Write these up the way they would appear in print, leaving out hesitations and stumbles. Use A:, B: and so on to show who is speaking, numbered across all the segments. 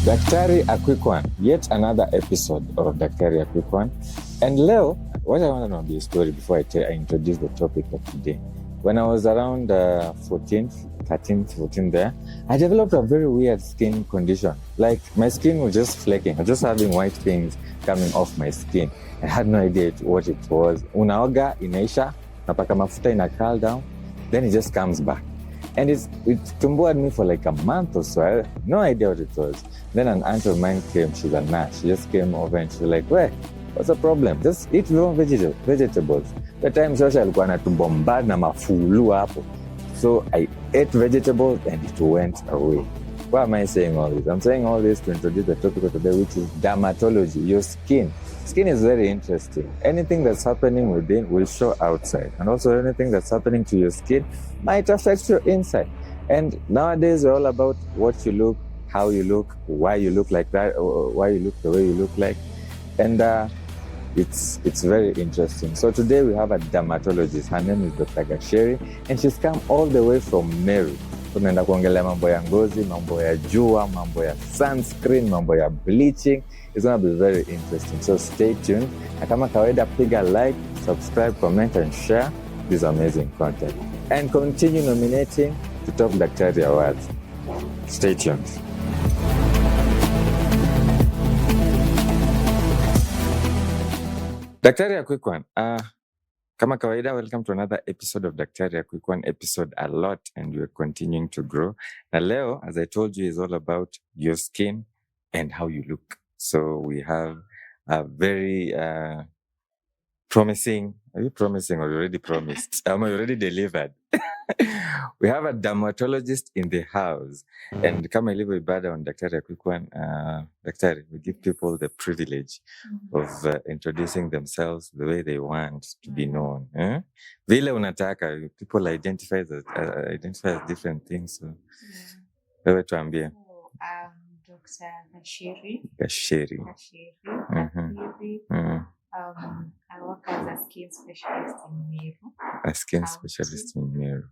A: Daktari, a quick one. Yet another episode of Daktari, a quick one. And Leo, what I want to know be a story before I introduce the topic of today. When I was around 14 there, I developed a very weird skin condition. Like my skin was just flaking. I was just having white things coming off my skin. I had no idea what it was. Unaoga, inaisha, napaka mafuta ina curl down, then it just comes back. And it tumbled me for like a month or so. I had no idea what it was. Then an aunt of mine came, she's a nurse. She just came over and she was like, "Well, what's the problem? Just eat your own vegetables." The time Shosha alikuwa anatubombard na mafulu hapo. So I ate vegetables and it went away. Why am I saying all this? I'm saying all this to introduce the topic of today, which is dermatology, your skin. Skin is very interesting. Anything that's happening within will show outside. And also anything that's happening to your skin might affect your inside. And nowadays, we're all about what you look, how you look, why you look like that, or why you look the way you look like. And it's very interesting. So today we have a dermatologist. Her name is Dr. Gacheri, and she's come all the way from Meru. Tunaenda kuongelea mambo ya ngozi, mambo ya jua, mambo ya sunscreen, mambo ya bleaching. It's going to be very interesting. So stay tuned. Na kama kawaida, piga like, subscribe, comment, and share this amazing content. And continue nominating to Top Daktari Awards. Stay tuned. Daktari, a quick one. Kama kawaida, welcome to another episode of Daktari, a quick one. Episode a lot, and we're continuing to grow. Now, Leo, as I told you, is all about your skin and how you look. So we have a very promising. Are you promising or you already promised? You already delivered. We have a dermatologist in the house. And kama ilivyo ibada on Daktari, a quick one. Daktari, we give people the privilege of introducing themselves the way they want to be known. Vile unataka, people identify as different things. So, wewe tuambie.
B: Dr. Gacheri.
A: Gacheri.
B: I work as a skin specialist in Meru.
A: A skin specialist in Meru.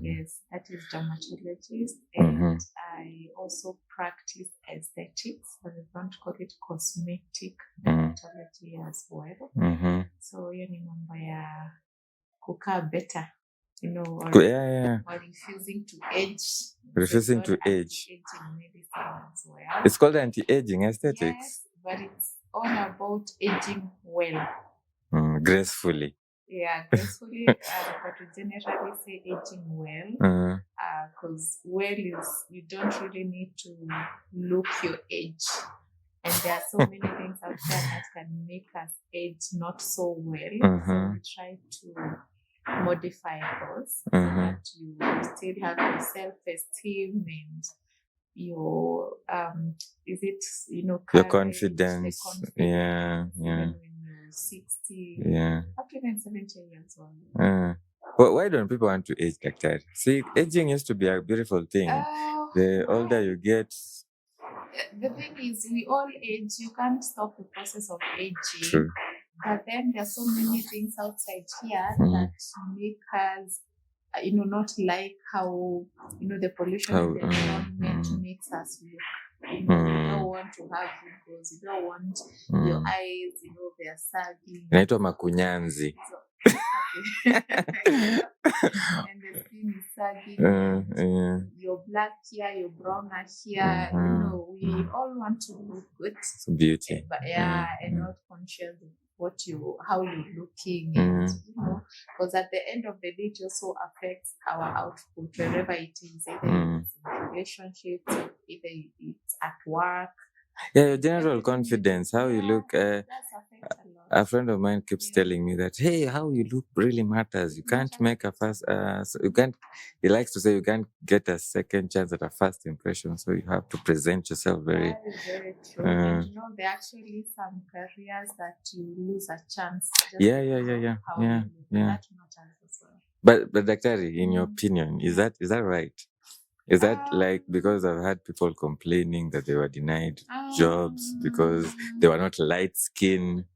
B: Yes, that is dermatologist. And I also practice aesthetics, but I don't call it cosmetic dermatology as well. So, hiyo ni mambo ya kukaa better, you know, or refusing to age.
A: Refusing to age.
B: Aging medicine as well.
A: It's called anti-aging aesthetics.
B: Yes, but it's all about aging well.
A: Gracefully.
B: Yeah, gracefully. But we generally say aging well. Because well is, you don't really need to look your age. And there are so many things out there that can make us age not so well. So we try to modify those so that you still have your self-esteem and your
A: your confidence. Yeah.
B: When you're 60, up to even 70 years old.
A: But why don't people want to age like that? See, aging used to be a beautiful thing. The older you get.
B: The thing is, we all age. You can't stop the process of aging.
A: True.
B: But then there are so many things outside here that make us, not like how, the pollution in the environment makes us look. You don't want to have wrinkles. You don't want your eyes, they're sagging.
A: Inaitwa makunyanzi.
B: And the skin is sagging. Your black here, your brown here. We all want to look good.
A: It's beauty.
B: But and not conscious of how you're looking, and because at the end of the day, it also affects our output wherever it is, either it's in relationships, either it's at work.
A: Yeah, your general confidence, how you look. A friend of mine keeps telling me that, hey, how you look really matters. You can't make a first, he likes to say you can't get a second chance at a first impression. So you have to present yourself very.
B: That is very true. And there are actually some careers that you lose a chance.
A: Yeah.
B: That matters as well.
A: But Daktari, in your opinion, is that right? Is that because I've had people complaining that they were denied jobs because they were not light skinned?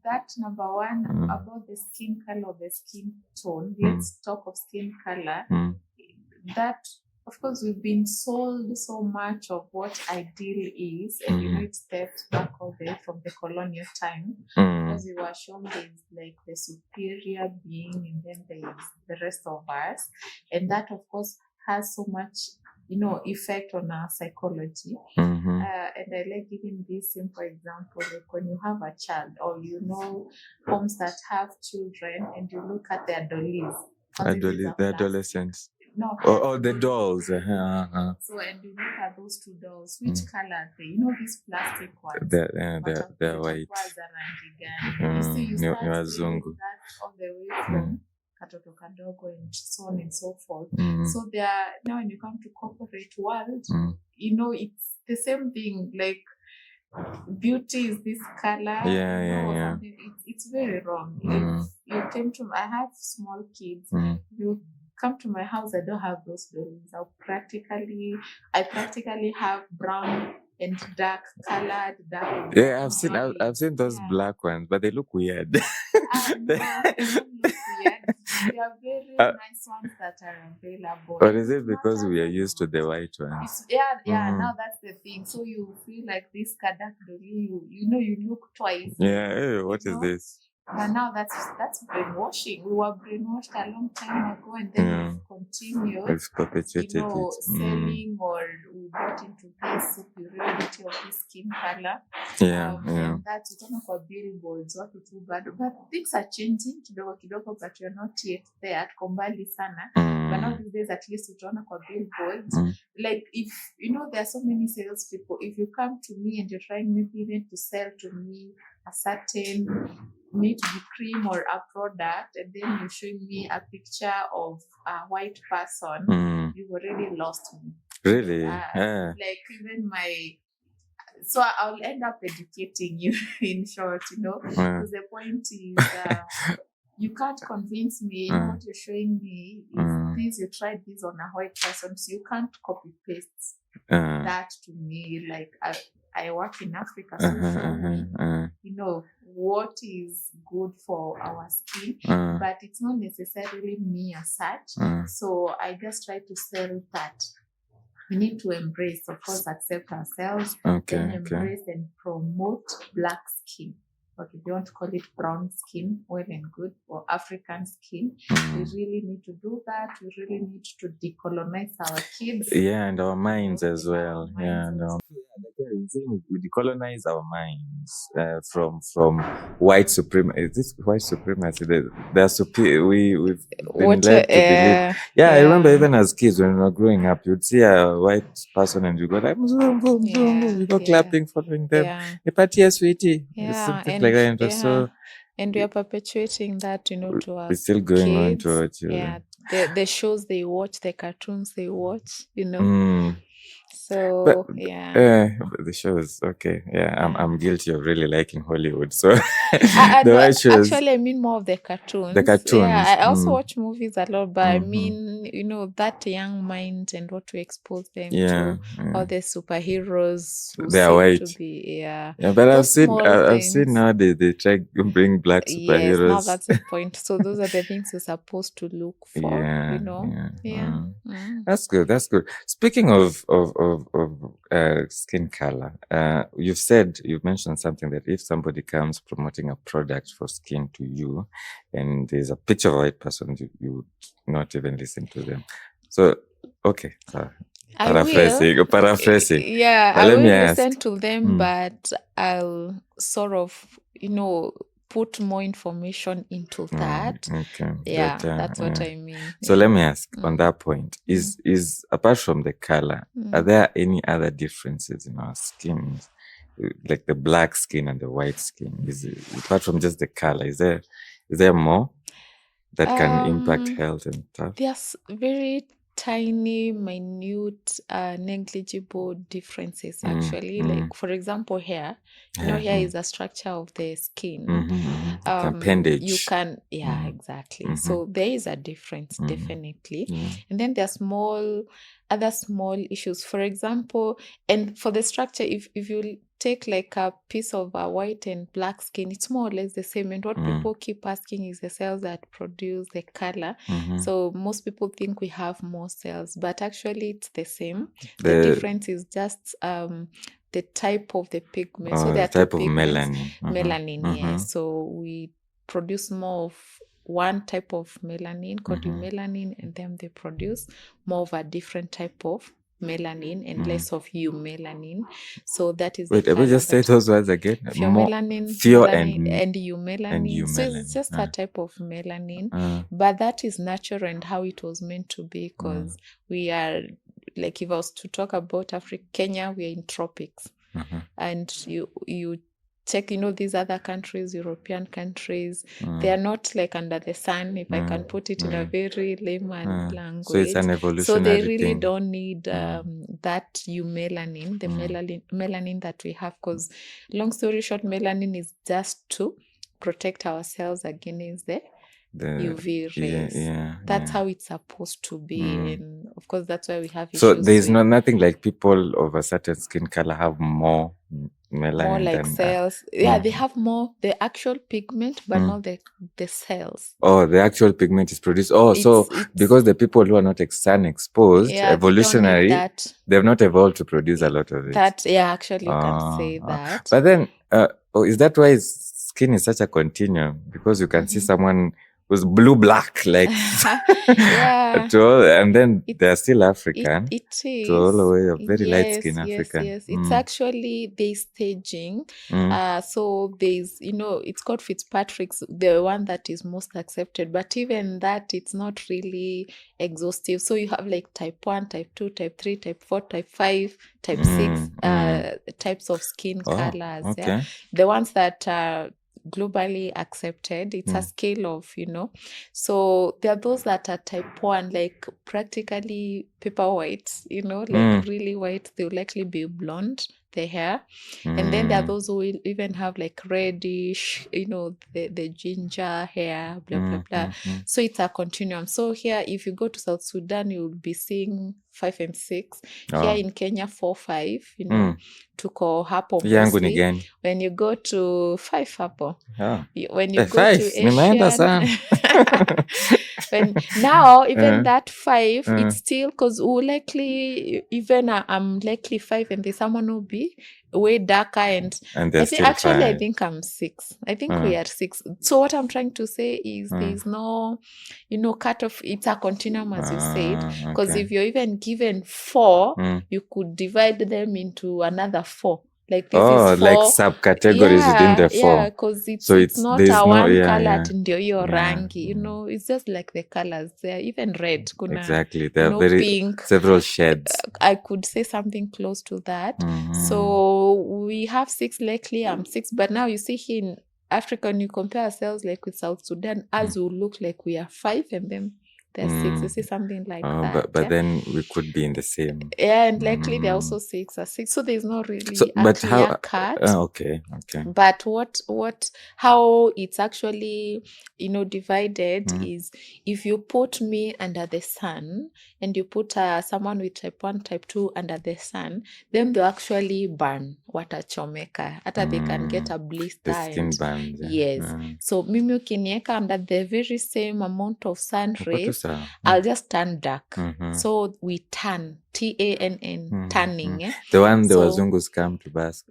B: That number one, about the skin color, the skin tone. Let's talk of skin color. That of course, we've been sold so much of what ideal is, and it steps back all the way from the colonial time, because we were shown there's like the superior being, and then there's the rest of us, and that, of course, has so much, effect on our psychology. And I like giving this simple example, like when you have a child, or homes that have children, and you look at their dollies.
A: The adolescents.
B: No.
A: The dolls.
B: So, and you look at those two dolls, which color are they? These plastic ones.
A: They're white.
B: You see, you start
A: Ni
B: seeing
A: wazungu.
B: that all the way from katoto kadogo and so on and so forth. So now when you come to corporate world, it's the same thing. Like, beauty is this color. It's very wrong. If you came to, I have small kids. You come to my house, I don't have those dolls. I practically have brown and dark colored.
A: Yeah, I've seen those black ones, but they look weird.
B: No, they don't look weird. They are very nice ones that are available.
A: Or is it because we are used to the white ones?
B: Now that's the thing. So you feel like this dark dolly, you look twice.
A: Yeah, what is this?
B: But now that's brainwashing. We were brainwashed a long time ago, and then we've continued,
A: We've perpetuated it.
B: Selling, or we got into this superiority of this skin color. And that's for billboards, what to do, but things are changing kidogo, but you're not yet there at kombali sana. But now these days, at least utaona kwa billboards. Like, if there are so many salespeople. If you come to me and you're trying maybe even to sell to me a certain need to be cream or a product, and then you're showing me a picture of a white person, you've already lost me.
A: Really?
B: Like, even so I'll end up educating you in short, because the point is, you can't convince me. What you're showing me is this, you tried this on a white person, so you can't copy paste that to me. Like, I work in Africa, so show me, what is good for our skin, but it's not necessarily me as such. So I just try to sell that. We need to embrace, of course, accept ourselves, then embrace and promote black skin. But if you want to call it brown skin, well and good, or African skin, we really need to do that. We really need to decolonize our kids.
A: Yeah, and our minds as well. We decolonize our minds from white supremacy. Is this white supremacy? We've been led to believe. I remember even as kids when we were growing up, you'd see a white person and you go like, you go clapping, following them. Nipatie sweetie. Something like that. And it was so.
B: And we are perpetuating that, to our
A: We're still going
B: kids.
A: on to our children.
B: The shows they watch, the cartoons they watch, So,
A: the shows, okay. I'm guilty of really liking Hollywood. So,
B: actually, I mean more of the cartoons.
A: The cartoons.
B: I also watch movies a lot, but I mean, that young mind and what to expose them to. All the superheroes who
A: they are
B: seem
A: white.
B: to be,
A: but I've seen now they try to bring black superheroes.
B: Yes, now that's the point. So those are the things you're supposed to look for.
A: That's good. Speaking of skin color, you've mentioned something that if somebody comes promoting a product for skin to you, and there's a picture of a white person, you would not even listen to them. So, okay. Paraphrasing.
B: Yeah, I will listen to them, but I'll sort of, put more information into that. That's what I mean.
A: So let me ask on that point, is apart from the color, are there any other differences in our skin, like the black skin and the white skin? Apart from just the color, is there more that can impact health and stuff?
B: There's very tiny, minute, negligible differences actually. Like, for example, hair. Hair is a structure of the skin.
A: Appendage.
B: You can, exactly. So there is a difference, definitely. And then there are small other small issues. For example, and for the structure, if you take like a piece of white and black skin, it's more or less the same. And what people keep asking is the cells that produce the color. So most people think we have more cells, but actually it's the same. The difference is just the type of the pigment. So there are
A: type
B: two
A: of
B: pigments.
A: melanin.
B: Yes. So we produce more of one type of melanin called eumelanin, and then they produce more of a different type of melanin and less of eumelanin. So that is
A: Wait,
B: the
A: I will just say those words again.
B: Pheomelanin, and eumelanin. So it's just a type of melanin, but that is natural and how it was meant to be, because we are, like, if I was to talk about Kenya, we are in tropics, and you check, these other countries, European countries, they are not like under the sun, if I can put it in a very layman language.
A: So it's an evolutionary
B: So they really
A: thing.
B: don't need that eumelanin, the melanin that we have, because long story short, melanin is just to protect ourselves against the UV rays. That's how it's supposed to be. And of course, that's why we have issues.
A: So there's nothing like people of a certain skin color have more melanin,
B: more like
A: than
B: cells. They have more the actual pigment, but not the cells.
A: Oh, the actual pigment is produced. Oh, so because the people who are not sun exposed, evolutionary, they've not evolved to produce a lot of it.
B: Actually, you can say that.
A: But then, is that why skin is such a continuum? Because you can see someone who's blue-black, like, and then they're still African.
B: It is.
A: To all the way a very light-skinned African.
B: Yes. It's actually, there's staging. So there's, it's called Fitzpatrick's, the one that is most accepted. But even that, it's not really exhaustive. So you have like type 1, type 2, type 3, type 4, type 5, type 6 types of skin colors.
A: Okay.
B: Yeah? The ones that are globally accepted, it's a scale of, so there are those that are type 1, like practically paper white, like really white. They'll likely be blonde, the hair, and then there are those who will even have like reddish, the ginger hair, blah blah blah. So it's a continuum. So here, if you go to South Sudan, you'll be seeing 5 and 6. Here in Kenya, 4, 5, tuko hapo mostly. When you go to 5 hapo, when you go to Asian, now even that 5, it's still, because likely, even I'm likely 5 and there's someone who be way darker, and I think I'm 6. I think we are 6. So what I'm trying to say is there's no cut off. It's a continuum, as you said, because if you're even given 4, you could divide them into another 4. Like this is 4,
A: like subcategories within the 4.
B: Yeah, because it's not a one color ndio hiyo rangi, it's just like the colors. They're even red. Kuna,
A: exactly, they're very
B: pink,
A: several shades.
B: I could say something close to that. So we have 6, likely I'm 6, but now you see here in Africa, when you compare ourselves like with South Sudan, as will look like we are 5 and then they're 6. You see something like that.
A: But then we could be in the same.
B: Yeah, and likely they're also 6 or 6. So there's not really a clear cut.
A: Okay.
B: But how it's actually, divided is, if you put me under the sun and you put someone with type 1, type 2 under the sun, then they'll actually burn. Watachomeka. Hata they can get a blister.
A: The skin burns.
B: Yes. So mimi ukinieka under the very same amount of sun rays, I'll just turn dark. So we turn, TANN, tanning.
A: The one the Wazungus come to bask.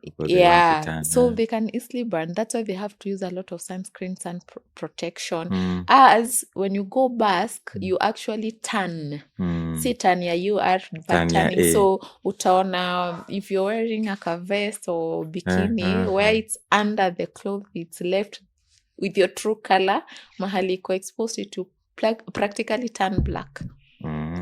B: So they can easily burn. That's why they have to use a lot of sunscreen, sun protection. As when you go bask, you actually tan. See, tanya, you are tanning. So utaona, if you're wearing a vest or bikini, where it's under the cloth, it's left with your true color, mahali ko exposed to practically tan black.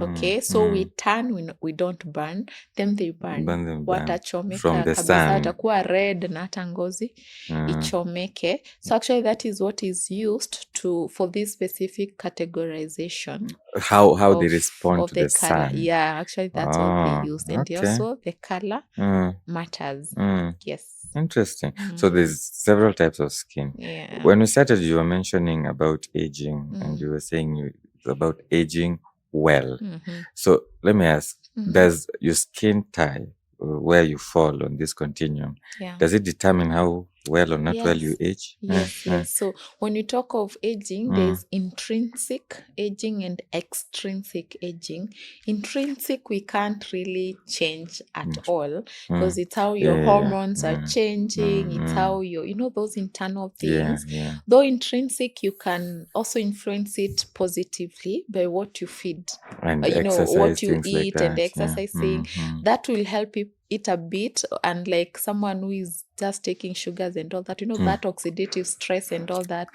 B: Okay, so we turn, we don't burn, then they burn. Watachomeka kabisa, atakuwa red na hata ngozi ichomeke. So actually that is what is used for this specific categorization.
A: How they respond to the
B: color.
A: sun.
B: Yeah, actually that's what they use. And also the color matters. Yes.
A: Interesting. So there's several types of skin.
B: Yeah.
A: When we started, you were mentioning about aging, and you were saying it's about aging well. So let me ask, does your skin type, where you fall on this continuum, does it determine how well or not well you age?
B: Yes. So when you talk of aging, there's intrinsic aging and extrinsic aging. Intrinsic, we can't really change at all because it's how your hormones are changing. It's how those internal things. Though intrinsic, you can also influence it positively by what you feed,
A: and
B: what you eat,
A: like
B: and exercising. That will help you it a bit, and like someone who is just taking sugars and all that, that oxidative stress and all that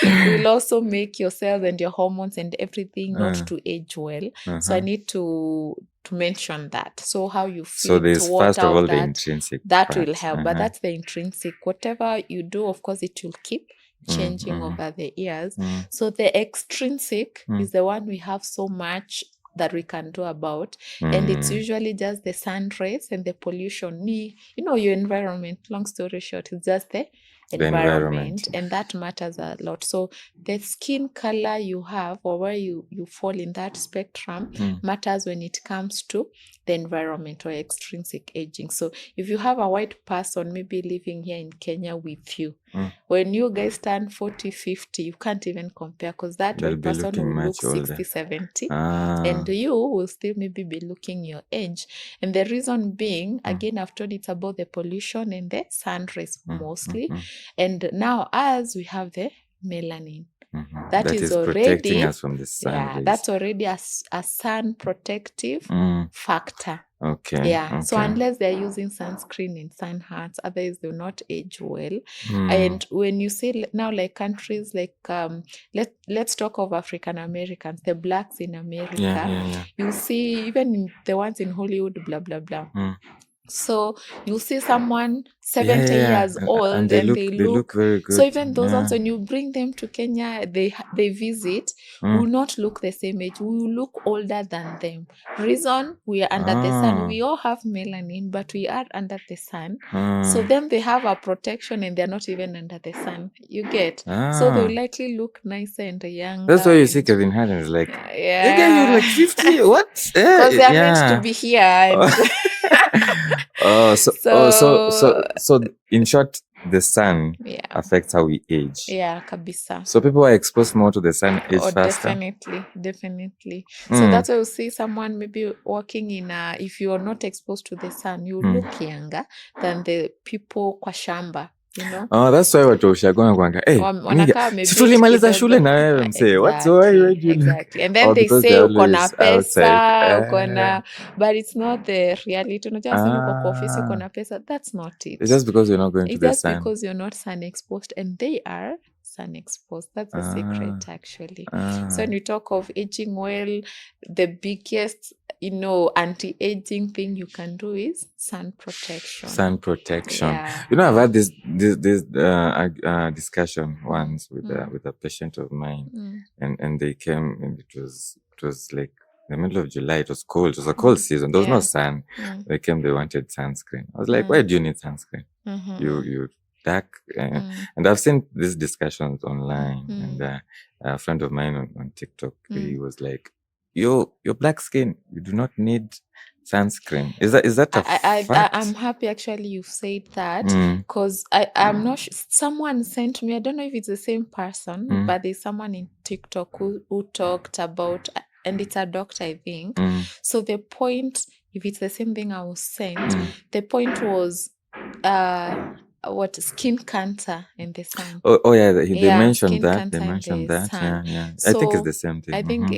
B: will also make your cells and your hormones and everything not to age well. So I need to mention that. So how you feel,
A: so there's first of all the intrinsic
B: that
A: part.
B: will help, but that's the intrinsic. Whatever you do, of course, it will keep changing over the years. So the extrinsic is the one we have so much that we can do about, and it's usually just the sun rays and the pollution, your environment. Long story short, it's just the environment, and that matters a lot. So the skin color you have, or where you fall in that spectrum, matters when it comes to the environment or extrinsic aging. So if you have a white person maybe living here in Kenya with you, when you guys turn 40, 50, you can't even compare, because that white person will look 60, 70, and you will still maybe be looking your age. And the reason being, again, I've told it's about the pollution and the sun rays mostly. And now, as we have the melanin, that is already
A: protecting us from the sun rays.
B: That's already a sun protective factor.
A: Okay.
B: So unless they're using sunscreen and sun hats, otherwise they'll not age well. And when you say now, like countries like let's talk of African Americans, the blacks in America, you see even in the ones in Hollywood, blah blah blah. So you'll see someone 70 years old and they look very good. So even those ones, when you bring them to Kenya, they visit, will not look the same age. We will look older than them. Reason, we are under the sun. We all have melanin, but we are under the sun. So then they have a protection and they're not even under the sun. You get? So they'll likely look nicer and younger.
A: That's why you see Kevin Hart is like, you're like 50. What?
B: Because they're meant to be here. And
A: so in short, the sun affects how we age.
B: Kabisa.
A: So people are exposed more to the sun age faster.
B: Definitely. So that's why you see someone maybe working in if you are not exposed to the sun, you look younger than the people kwa shamba.
A: That's why watu ushagonga kwanga si tulimaliza shule na wewe msee, what's why
B: exactly. And then they say uko na pesa, uko na, but it's not the reality. Unajua sema uko kwa ofisi uko na pesa, that's not it.
A: It's just because you're not going to the sun.
B: It's just because you're not sun exposed, and they are sun exposed. That's the secret, actually. So when you talk of aging well, the biggest anti-aging thing you can do is sun protection.
A: I've had this discussion once with a patient of mine, and they came, and it was like the middle of July. It was cold. It was a cold season. There was no sun. They came. They wanted sunscreen. I was like, why do you need sunscreen? You dark. And I've seen these discussions online. And a friend of mine on TikTok, he was like, You're black skin. You do not need sunscreen. Is that a fact?
B: I'm happy actually you've said that, because I'm not sure. Someone sent me, I don't know if it's the same person, but there's someone in TikTok who talked about, and it's a doctor, I think. So the point, if it's the same thing I was sent, the point was skin cancer in the sun.
A: They mentioned that. So I think it's the same thing.
B: I think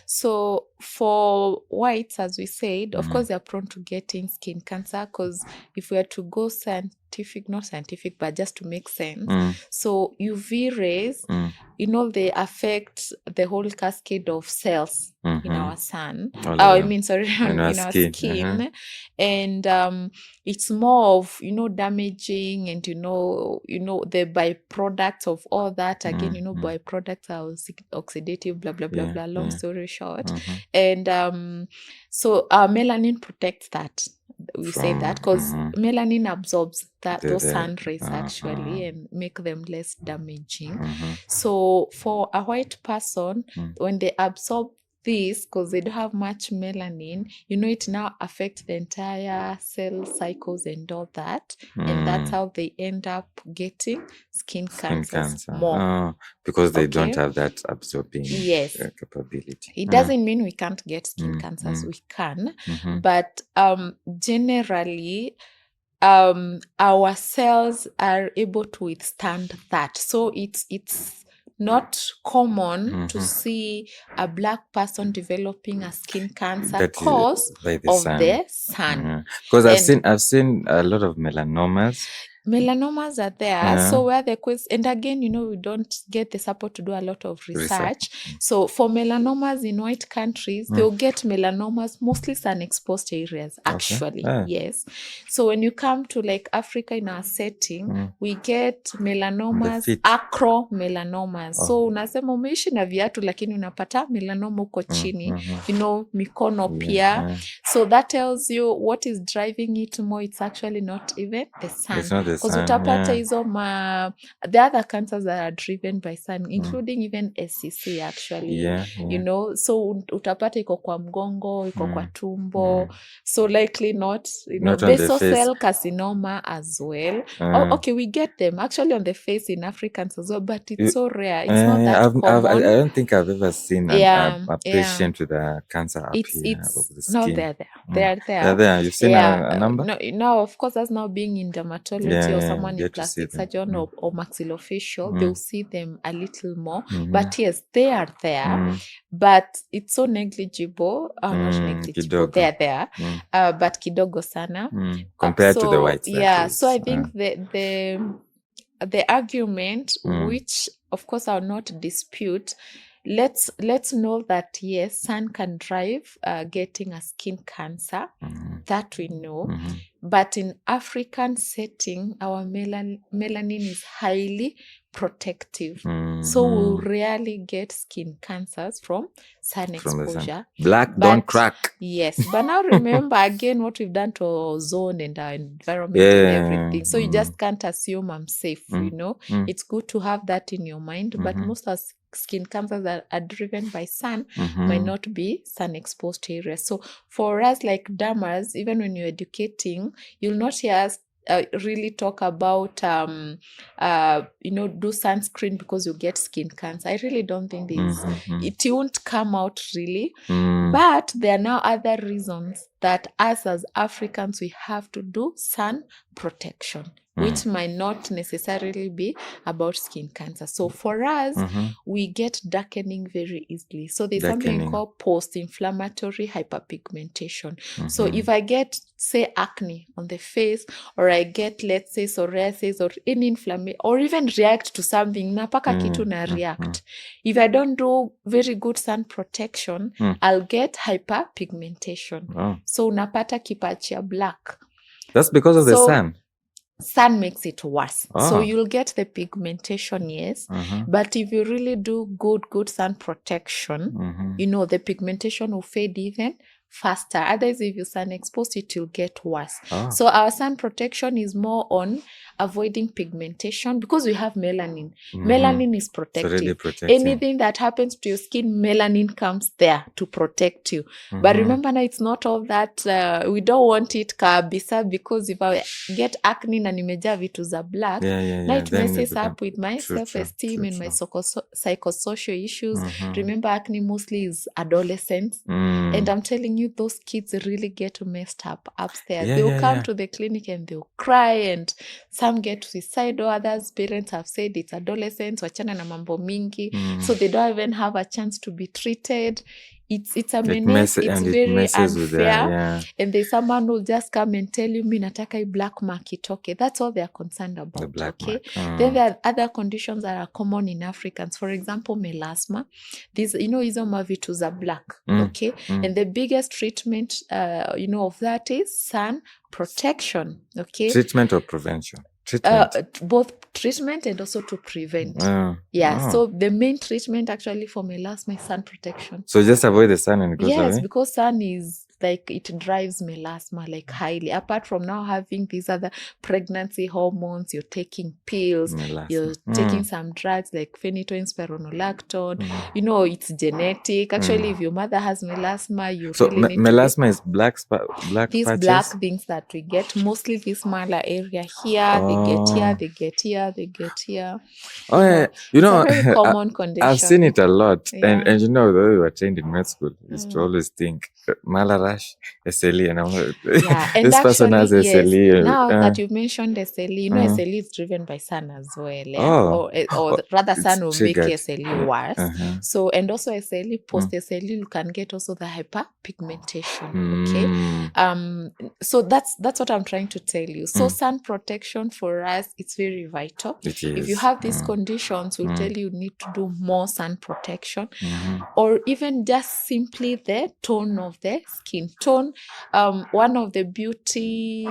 B: so for whites, as we said, of course they're prone to getting skin cancer, because if we are to go not scientific, but just to make sense, so UV rays, they affect the whole cascade of cells in our sun. In our skin. And it's more of damaging, and the byproducts of all that. Again, byproducts are oxidative, blah blah blah blah. Long story short, and so our melanin protects that. we say that because melanin absorbs those sun rays actually and make them less damaging. So for a white person, when they absorb this, because they don't have much melanin, it now affects the entire cell cycles and all that, and that's how they end up getting skin cancers more.
A: Because they don't have that absorbing capability.
B: It doesn't mean we can't get skin cancers. We can, but generally our cells are able to withstand that. So it's not common to see a black person developing a skin cancer because of the sun.
A: Because I've seen a lot of melanomas.
B: Melanomas are there. So where the and again, we don't get the support to do a lot of research. So for melanomas in white countries, they'll get melanomas mostly sun-exposed areas, actually. Yes. So when you come to like Africa in our setting, we get melanomas, acromelanomas. So unasema umeishi na viatu lakini unapata melanoma uko chini, mikono pia. So that tells you what is driving it more. It's actually not even the sun.
A: It's not the
B: because
A: sun.
B: utapata hizo the other cancers that are driven by sun, including even SCC actually. So utapata iko kwa mgongo, iko kwa tumbo. So likely not, basal cell carcinoma as well. Okay, we get them actually on the face in Africans as well, but it's so rare. It's not that common.
A: I don't think I've ever seen a patient with a cancer up here of the skin.
B: No, they're there.
A: They're there. You've seen a number?
B: No, of course, that's now being in dermatology or someone in plastic surgeon or maxillofacial, they'll see them a little more. But yes, they are there. But it's so negligible. Not negligible.
A: Kidogo.
B: They're there. But kidogo sana.
A: Compared to the whites.
B: So I think the argument, which of course I'll not dispute, let's know that yes, sun can drive getting a skin cancer. That we know. But in African setting, our melanin is highly protective. So we'll rarely get skin cancers from sun exposure.
A: Don't crack.
B: Yes. But now remember again what we've done to our ozone and our environment and everything. So you just can't assume I'm safe, It's good to have that in your mind. But most of skin cancers that are driven by sun might not be sun exposed areas. So for us like dermas, even when you're educating, you'll not hear us really talk about do sunscreen because you get skin cancer. I really don't think it won't come out really. But there are now other reasons that us as Africans, we have to do sun protection, which might not necessarily be about skin cancer. So for us, we get darkening very easily. So there's something called post-inflammatory hyperpigmentation. So if I get, say, acne on the face, or I get, let's say, psoriasis or any inflammation, or even react to something, napaka kitu na react. If I don't do very good sun protection, I'll get hyperpigmentation. So unapata kipachia black.
A: That's because of the sun.
B: Sun makes it worse. So you'll get the pigmentation, yes. But if you really do good sun protection, the pigmentation will fade even faster. Otherwise, if you sun exposed, it will get worse. So our sun protection is more on avoiding pigmentation because we have melanin. Melanin is protective. Anything that happens to your skin, melanin comes there to protect you. But remember now, it's not all that. We don't want it kabisa, because if I get acne na nimeja vitu za black, now it messes up with my self-esteem and my psychosocial issues. Remember, acne mostly is adolescents. And I'm telling you, those kids really get messed up upstairs. They'll come to the clinic and they'll cry, and some get suicidal. Others, parents have said it's adolescents, wachana na mambo mingi. So they don't even have a chance to be treated. It's a menace. It's very unfair. And there's someone who'll just come and tell you, mi nataka I black mark itoke. That's all they're concerned about. Then there are other conditions that are common in Africans. For example, melasma. These, hizo mavitu za black. And the biggest treatment, of that is sun protection.
A: Treatment or prevention?
B: Both treatment and also to prevent. So the main treatment actually for melasma is sun protection.
A: So just avoid the sun and it goes away?
B: Yes, because sun is like it drives melasma like highly. Apart from now having these other pregnancy hormones, you're taking pills, you're taking some drugs like phenytoin, spironolactone. You know, it's genetic. Actually, if your mother has melasma, you
A: So
B: really need
A: melasma is black
B: these
A: patches?
B: black things that we get, mostly this malar area here, they get here, they get here, they get here.
A: You know,
B: it's a very common condition.
A: I've seen it a lot.
B: Yeah.
A: And you know, though we were trained in med school, is to always think malar rash, SLE, and I'm like,
B: and
A: this person has SLE.
B: Yes, now that you mentioned SLE, you know, SLE is driven by sun as well. Yeah? Or rather, sun will make SLE worse. So, and also SLE, post SLE, you can get also the hyperpigmentation. Okay. So that's what I'm trying to tell you. So sun protection for us, it's very vital.
A: It is.
B: If you have these conditions, we'll tell you need to do more sun protection, or even just simply the tone of the skin tone. One of the beauty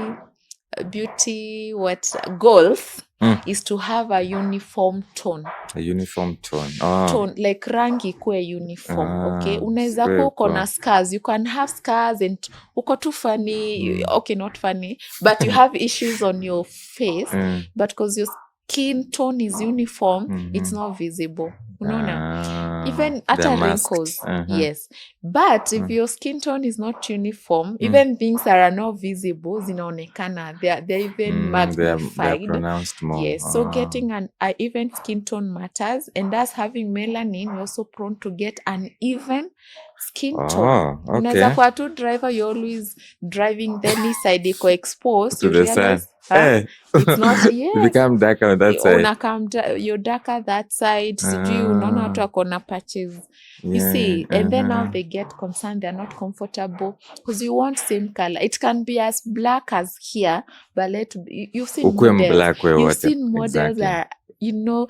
B: goals is to have a uniform tone.
A: A uniform tone.
B: Tone, like rangi kwe uniform. Okay, unaweza kuwa uko na scars, you can have scars and uko too funny. Okay, not funny, but you have issues on your face, but because your skin tone is uniform, it's not visible. Unaona? Even hata wrinkles. Yes. But if your skin tone is not uniform, even things that are not visible, zinaonekana. They're even magnified.
A: They're pronounced more.
B: Yes. So getting an even skin tone matters. And us having melanin, we're also prone to get uneven skin tone. Unaweza kuwa tu driver, you're always driving, then this side iko exposed.
A: To
B: you
A: the
B: realize,
A: sun.
B: It's not, yes.
A: You become darker on that side.
B: You're darker that side. Sijui unaona watu wako na patches. You see, and then now they get concerned, they're not comfortable because you want same color. It can be as black as here, but you've seen models. You've seen models that, you know,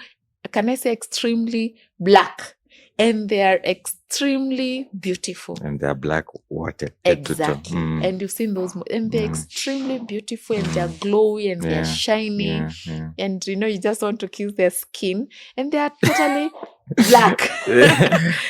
B: can I say extremely black? And they are extremely beautiful.
A: And they're black water.
B: Exactly. And you've seen those, and they're extremely beautiful, and they're glowy, and they're shiny. And, you know, you just want to kiss their skin, and they are totally black.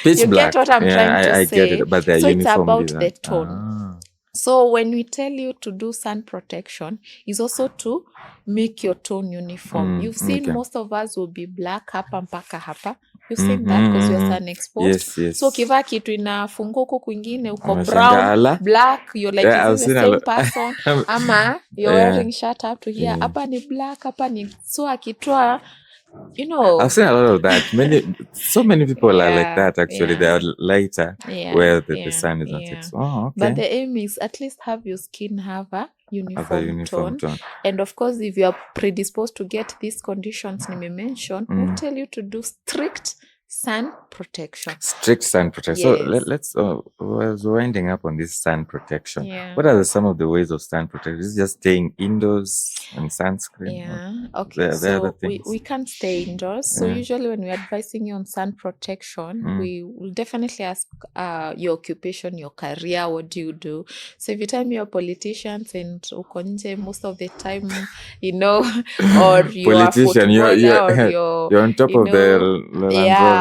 A: Pitch
B: you
A: black.
B: Get what I'm trying to say?
A: I get it, but they're
B: so it's about
A: design.
B: the tone. So when we tell you to do sun protection, is also to make your tone uniform. You've seen most of us will be black hapa mpaka hapa. You've seen that because you're sun exposed.
A: Yes.
B: So ukivaa kitu inafunga huko kwingine uko brown, black, you're like, is this the same person? Ama you're wearing shirt up to here. Hapa ni black, hapa ni, so akitoa, you know.
A: I've seen a lot of that. So many people are like that, actually. They are lighter where the sun is not exposed.
B: But the aim is at least have your skin have a uniform tone. And of course, if you are predisposed to get these conditions nime mention, we'll tell you to do strict sun protection.
A: Strict sun protection.
B: Yes.
A: So let's we're winding up on this sun protection. What are some of the ways of sun protection? Is it just staying indoors and sunscreen?
B: Okay. So we can't stay indoors. So usually when we're advising you on sun protection, we will definitely ask your occupation, your career, what do you do? So if you tell me you're politicians and uko nje most of the time, you know, or you are
A: you're on top of the Land Rovers.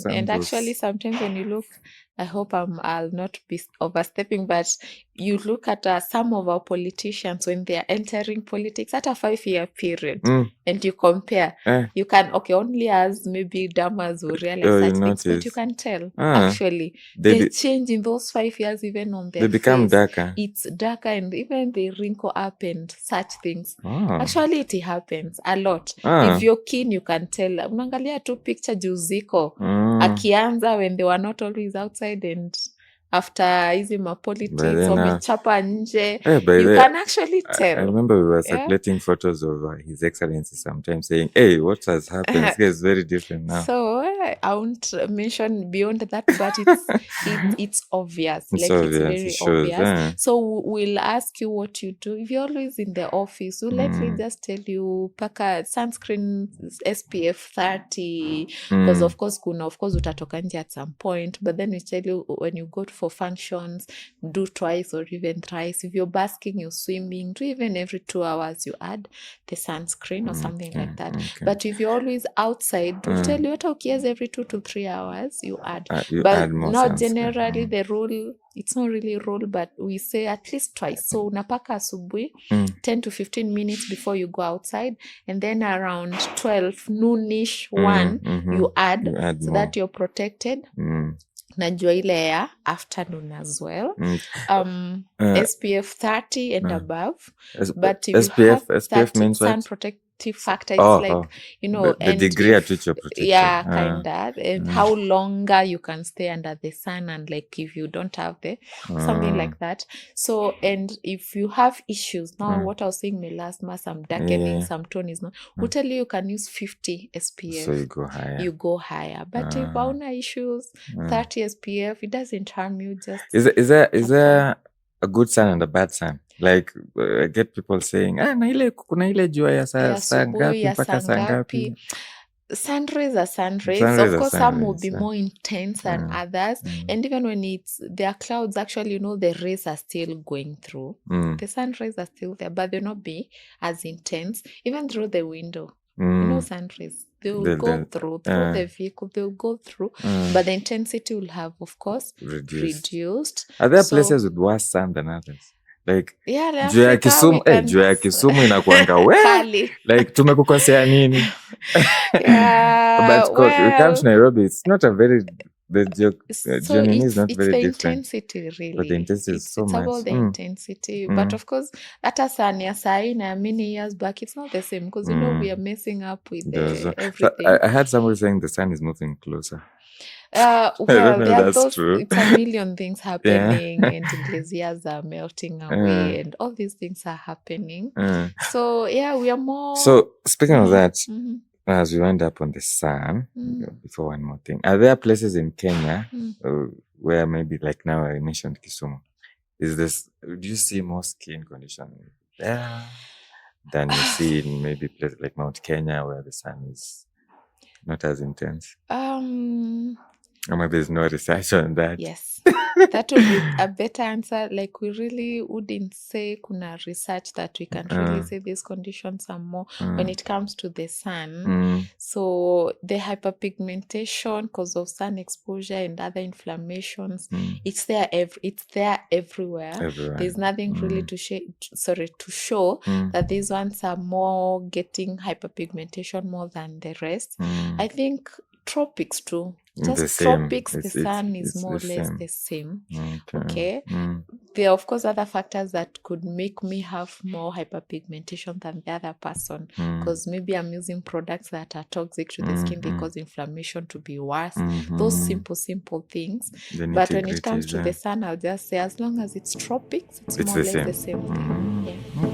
B: And actually sometimes when you look, I hope I'll not be overstepping, but you look at some of our politicians when they are entering politics at a 5-year period, and you compare, you can, only as maybe Dermas will realize such things, but you can tell, actually, they change in those 5 years, even on their face. They become darker. It's darker, and even they wrinkle up and such things. Actually, it happens a lot. If you're keen, you can tell. Unaangalia tu picture juziko, akianza when they were not always outside, and after hizi politics wamechapa nje, you can actually tell.
A: I remember we were circulating photos of His Excellency sometimes saying, hey, what has happened? This guy is very different now.
B: So I won't mention beyond that, but it's obvious. It's very obvious. So we'll ask you what you do. If you're always in the office, we'll likely just tell you paka sunscreen SPF 30, because of course utatoka nje at some point, but then we tell you when you go for functions, do twice or even thrice. If you're basking, you're swimming, do even every 2 hours you add the sunscreen or something like that. But if you're always outside, we'll tell you hata ukiweza every 2 to 3 hours, you add.
A: You
B: But
A: add more
B: not
A: sunscreen.
B: generally the rule, it's not really a rule, but we say at least twice. So unapaka asubuhi 10 to 15 minutes before you go outside, and then around 12 noonish 1 you add so
A: more.
B: that you're protected. Na jua ile ya afternoon as well. SPF 30 and above. But if
A: SPF,
B: you have
A: SPF means
B: sun
A: what?
B: protective factor, it's like, you know,
A: the degree at which you're protected.
B: Yeah, kind of. And how longer you can stay under the sun, and like if you don't have something like that. So, and if you have issues, now what I was saying, melasma, some darkening, some tone is not, who tell you can use 50 SPF.
A: So you go higher.
B: You go higher. But if hauna issues, 30 SPF, it doesn't harm you. Just
A: is there a good sun and a bad sun? Like I get people saying, kuna ile jua ya saa ngapi mpaka saa ngapi.
B: Sun rays are sun rays. Of course, some will be more intense than others. And even when there are clouds, actually, you know, the rays are still going through. The sun rays are still there, but they'll not be as intense. Even through the window, you know, sun rays, they'll go through the vehicle, they'll go through. But the intensity will have, of course, reduced.
A: Are there places with worse sun than others? Like,
B: juu ya
A: Kisumu inakuanga like tumekukosea nini? But we come to Nairobi, it's not a very journey is not very different.
B: Intensity, really.
A: But the intensity is so
B: it's
A: much.
B: About the intensity. But of course, hata sun ya sahi na many years back, it's not the same because you know we are messing up with everything.
A: So I heard somebody saying the sun is moving closer.
B: Well,
A: that's true.
B: It's a million things happening, and glaciers are melting away, and all these things are happening. So yeah, we are more.
A: So speaking of that, as we wind up on the sun, before one more thing, are there places in Kenya where maybe like now I mentioned Kisumu? Do you see more skin condition there than you see in maybe places like Mount Kenya where the sun is not as intense? Or maybe there's no research on that.
B: Yes, that would be a better answer. Like we really wouldn't say kuna research that we can really say these conditions are more when it comes to the sun. So the hyperpigmentation because of sun exposure and other inflammations, it's there everywhere. There's nothing really to show that these ones are more getting hyperpigmentation more than the rest. I think tropics too. Just tropics, the sun is more or less the same. Okay. There are, of course, other factors that could make me have more hyperpigmentation than the other person because maybe I'm using products that are toxic to the skin because inflammation to be worse. Those simple things. But when it comes to the sun, I'll just say as long as it's tropics, it's more or less the same thing. Yeah.